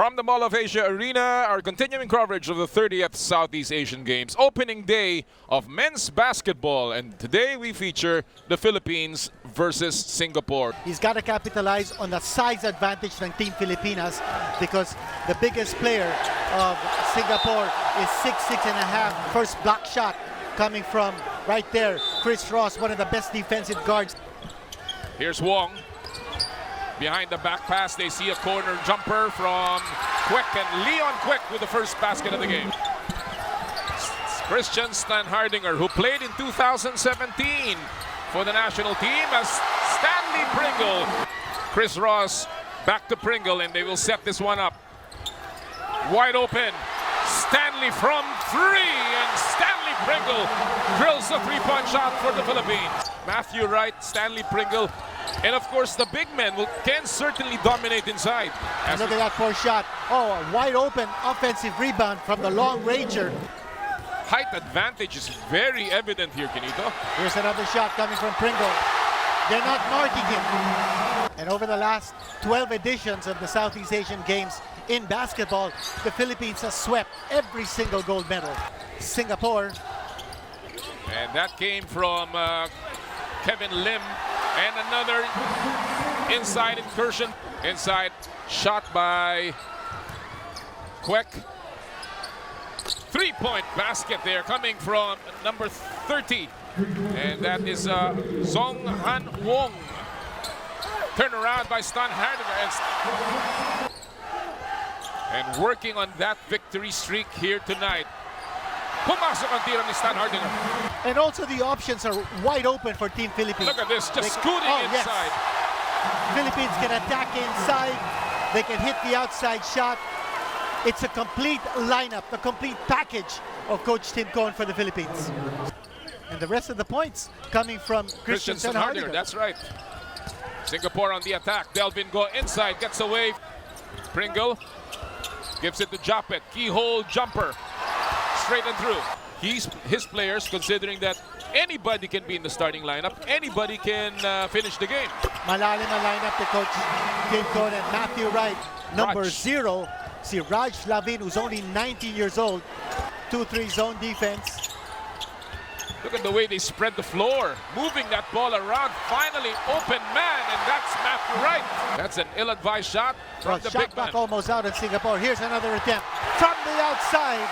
From the Mall of Asia Arena, our continuing coverage of the 30th Southeast Asian Games, opening day of men's basketball. And today we feature the Philippines versus Singapore. He's got to capitalize on the size advantage ng Team Pilipinas because the biggest player of Singapore is 6'6.5". First block shot coming from right there. Chris Ross, one of the best defensive guards. Here's Wong. Behind the back pass, they see a corner jumper from Quick, and Leon Quick with the first basket of the game. Christian Stanhardinger, who played in 2017 for the national team, as Stanley Pringle. Chris Ross back to Pringle, and they will set this one up. Wide open. Stanley from three, and Stanley Pringle drills the three-point shot for the Philippines. Matthew Wright, Stanley Pringle, and of course the big men can certainly dominate inside. Look at that first shot. Oh, a wide open offensive rebound from the long ranger. Height advantage is very evident here, Kenito. Here's another shot coming from Pringle. They're not marking him. And over the last 12 editions of the Southeast Asian Games in basketball, the Philippines has swept every single gold medal. Singapore. And that came from Kevin Lim. And another inside incursion. Inside shot by Kwek. Three-point basket there coming from number 30. And that is Zong Han Wong. Turnaround by Stanhardinger. And working on that victory streak here tonight. Pumasok ang tira ni Stanhardinger. And also the options are wide open for Team Philippines. Look at this, just scooting inside. Yes. Philippines can attack inside. They can hit the outside shot. It's a complete lineup, the complete package of Coach Tim Cohn for the Philippines. And the rest of the points coming from Christian Stanhardinger. That's right. Singapore on the attack. Delvin go inside, gets away. Pringle gives it to Japet. Keyhole jumper. Straight and through. His players, considering that anybody can be in the starting lineup, anybody can finish the game. Malalim ang lineup to Coach Tim Cohn and Matthew Wright. Number 0, si Raj Lavin, who's only 19 years old. 2-3 zone defense. Look at the way they spread the floor, moving that ball around. Finally, open man, and that's Matthew Wright. That's an ill-advised shot from the big man. Shot clock almost out in Singapore. Here's another attempt from the outside.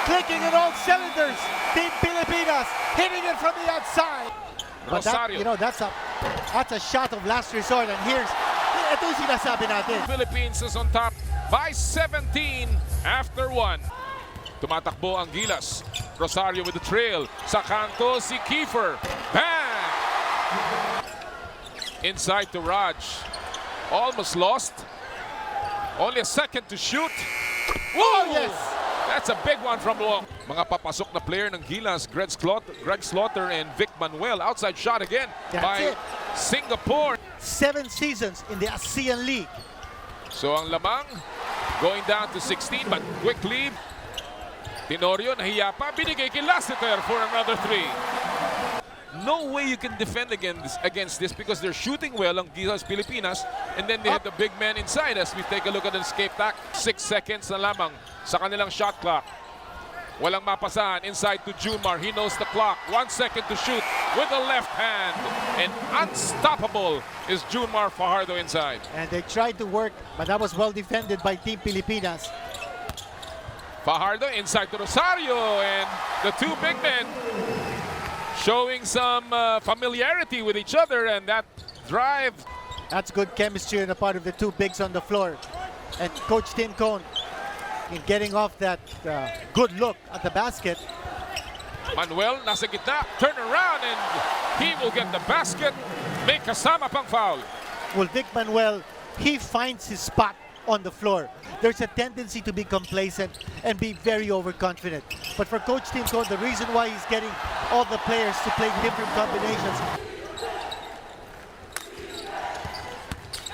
Clicking in all cylinders. Team Pilipinas hitting it from the outside. But that, you know, that's a shot of last resort. And ito yung sinasabi natin. Philippines is on top by 17 after 1. Tumatakbo ang Gilas. Rosario with the trail. Sa kanto si Kiefer. Bang! Inside to Raj. Almost lost. Only a second to shoot. Whoa! Oh, yes! That's a big one from Wong. Mga papasok na player ng Gilas, Greg Slaughter and Vic Manuel. Outside shot again by Singapore. 7 seasons in the ASEAN League. So ang lamang going down to 16, but quickly Tenorio nahiya pa, binigay kay Lassiter for another 3. No way you can defend against this because they're shooting well ang Gilas Pilipinas, and then they have the big man inside as we take a look at the escape tack. 6 seconds na lamang sa kanilang shot clock. Walang mapasahan inside to Jumar. He knows the clock. 1 second to shoot with the left hand. And unstoppable is Jumar Fajardo inside. And they tried to work, but that was well defended by Team Pilipinas. Fajardo inside to Rosario, and the two big men showing some familiarity with each other, and that drive. That's good chemistry on the part of the two bigs on the floor. And Coach Tim Cohn in getting off that good look at the basket. Manuel nasa gitna, turn around, and he will get the basket. May kasama pang foul. Well, Vic Manuel, he finds his spot on the floor. There's a tendency to be complacent and be very overconfident. But for Coach Tim Cohn, the reason why he's getting all the players to play different combinations.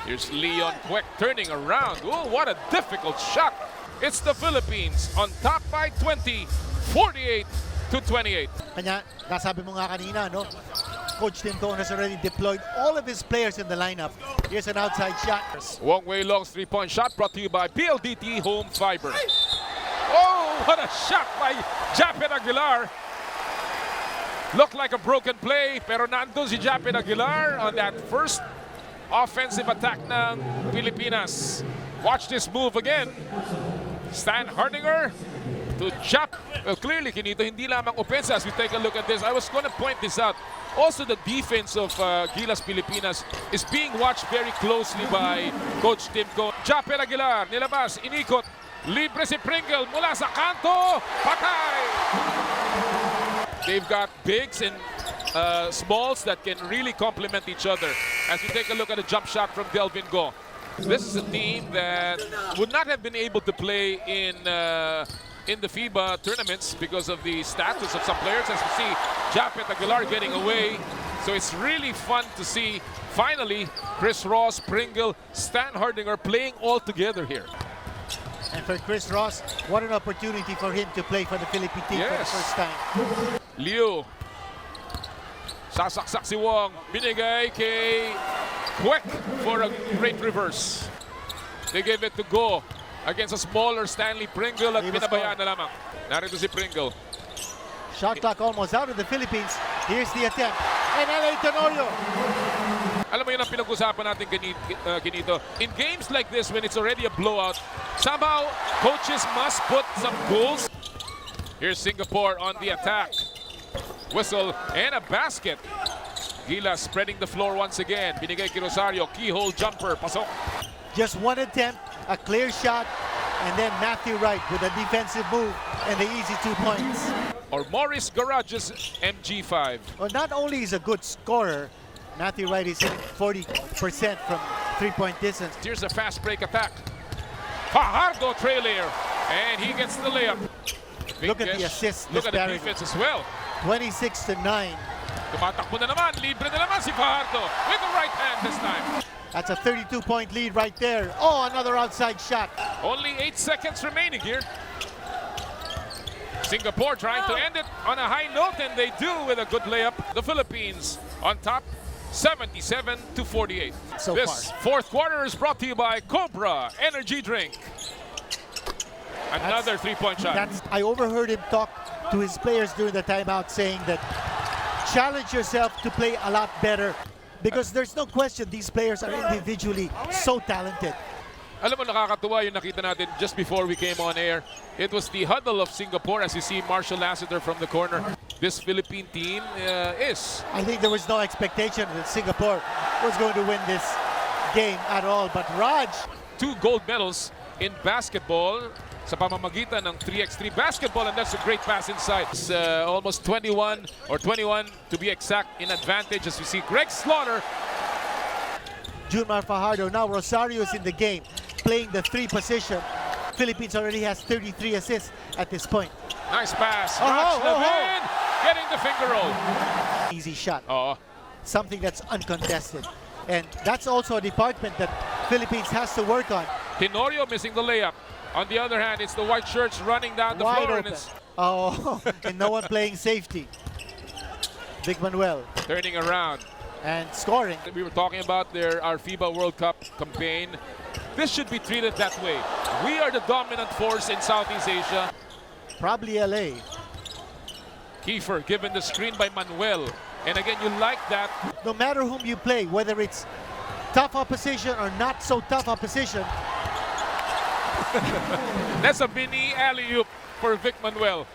Here's Leon Quick turning around. Oh, what a difficult shot. It's the Philippines on top by 20, 48-28. Kanya, nasabi mo nga kanina, no? Coach Tim Cohn has already deployed all of his players in the lineup. Here's an outside shot. Wong Wei Long's three-point shot brought to you by PLDT Home Fiber. Oh, what a shot by Japet Aguilar. Looked like a broken play, pero nandun si Japet Aguilar on that first offensive attack ng Pilipinas. Watch this move again. Stan Hardinger to Jap. Well, clearly, Kinito, hindi lamang offense as we take a look at this. I was going to point this out. Also, the defense of Gilas Pilipinas is being watched very closely by Coach Tim Cohn. Japet Aguilar, nilabas, inikot. Libre si Pringle mula sa kanto. Patay! They've got bigs and smalls that can really complement each other. As we take a look at a jump shot from Delvin Go. This is a team that would not have been able to play in the FIBA tournaments because of the status of some players. As we see, Japet Aguilar getting away. So it's really fun to see, finally, Chris Ross, Pringle, Stan Hardinger playing all together here. And for Chris Ross, what an opportunity for him to play for the Philippine team for the first time. Liu. Sasaksak si Wong. Binigay kay Kwek for a great reverse. They gave it to Go against a smaller Stanley Pringle at pinabayaan na lamang. Narito si Pringle. Shot clock almost out of the Philippines. Here's the attempt. And L.A. Tenorio. Alam mo yun ang pinag-usapan natin, Kinito. In games like this, when it's already a blowout, somehow coaches must put some goals. Here's Singapore on the attack. Whistle and a basket. Gilas spreading the floor once again. Binigay kay Rosario, keyhole jumper, pasok. Just one attempt, a clear shot, and then Matthew Wright with a defensive move and the easy 2 points. Or Morris Garage's MG5. Well, not only is a good scorer, Matthew Wright is hitting 40% from three-point distance. Here's a fast break attack. Fajardo trailer, and he gets the layup. Look at the assist. Look at the defense as well. 26-9. Tumatakbo na naman, libre na naman si Fajardo with the right hand this time. That's a 32-point lead right there. Oh, another outside shot. Only 8 seconds remaining here. Singapore trying to end it on a high note, and they do with a good layup. The Philippines on top, 77-48. This fourth quarter is brought to you by Cobra Energy Drink. Another three-point shot. I overheard him talk to his players during the timeout saying that challenge yourself to play a lot better because there's no question these players are individually so talented. Alam mo, nakakatuwa yung nakita natin just before we came on air. It was the huddle of Singapore as you see Marshall Lassiter from the corner. This Philippine team is. I think there was no expectation that Singapore was going to win this game at all. But Raj. 2 gold medals in basketball sa pamamagitan ng 3x3 basketball, and that's a great pass inside. It's almost 21 or 21 to be exact in advantage as we see Greg Slaughter. Junmar Fajardo, now Rosario is in the game, playing the 3 position. Philippines already has 33 assists at this point. Nice pass. Raj Levin getting the finger roll. Easy shot. Something that's uncontested. And that's also a department that Philippines has to work on. Tenorio missing the layup. On the other hand, it's the white shirts running down the floor. And it's and no one playing safety. Vic Manuel. Turning around. And scoring. We were talking about our FIBA World Cup campaign. This should be treated that way. We are the dominant force in Southeast Asia. Probably LA. Kiefer given the screen by Manuel. And again, you like that. No matter whom you play, whether it's tough opposition or not so tough opposition. That's a mini alley-oop for Vic Manuel.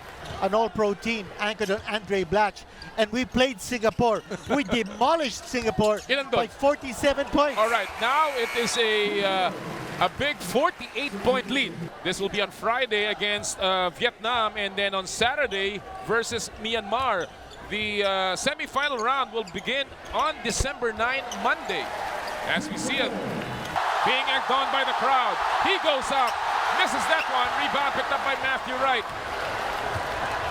An all-pro team anchored on Andre Blatch. And we played Singapore. We demolished Singapore by 47 points. All right, now it is a big 48-point lead. This will be on Friday against Vietnam, and then on Saturday versus Myanmar. The semi-final round will begin on December 9, Monday. As we see it being egged on by the crowd. He goes up, misses that one. Rebound picked up by Matthew Wright.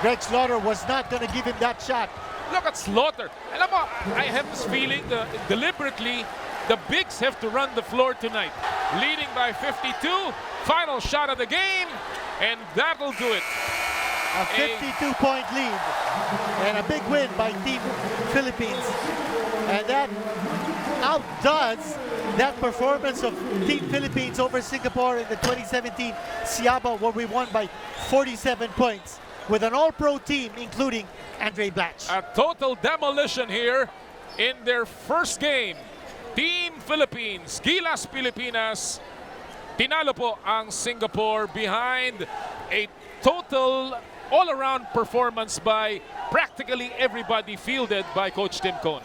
Greg Slaughter was not going to give him that shot. Look at Slaughter. Alam mo, I have this feeling that deliberately the bigs have to run the floor tonight. Leading by 52. Final shot of the game, and that'll do it. A 52-point lead. And a big win by Team Philippines. And that outdoes that performance of Team Philippines over Singapore in the 2017 Siaba, where we won by 47 points with an all-pro team including Andre Blatch. A total demolition here in their first game. Team Philippines, Gilas Pilipinas, tinalo po ang Singapore behind a total all-around performance by practically everybody fielded by Coach Tim Cone.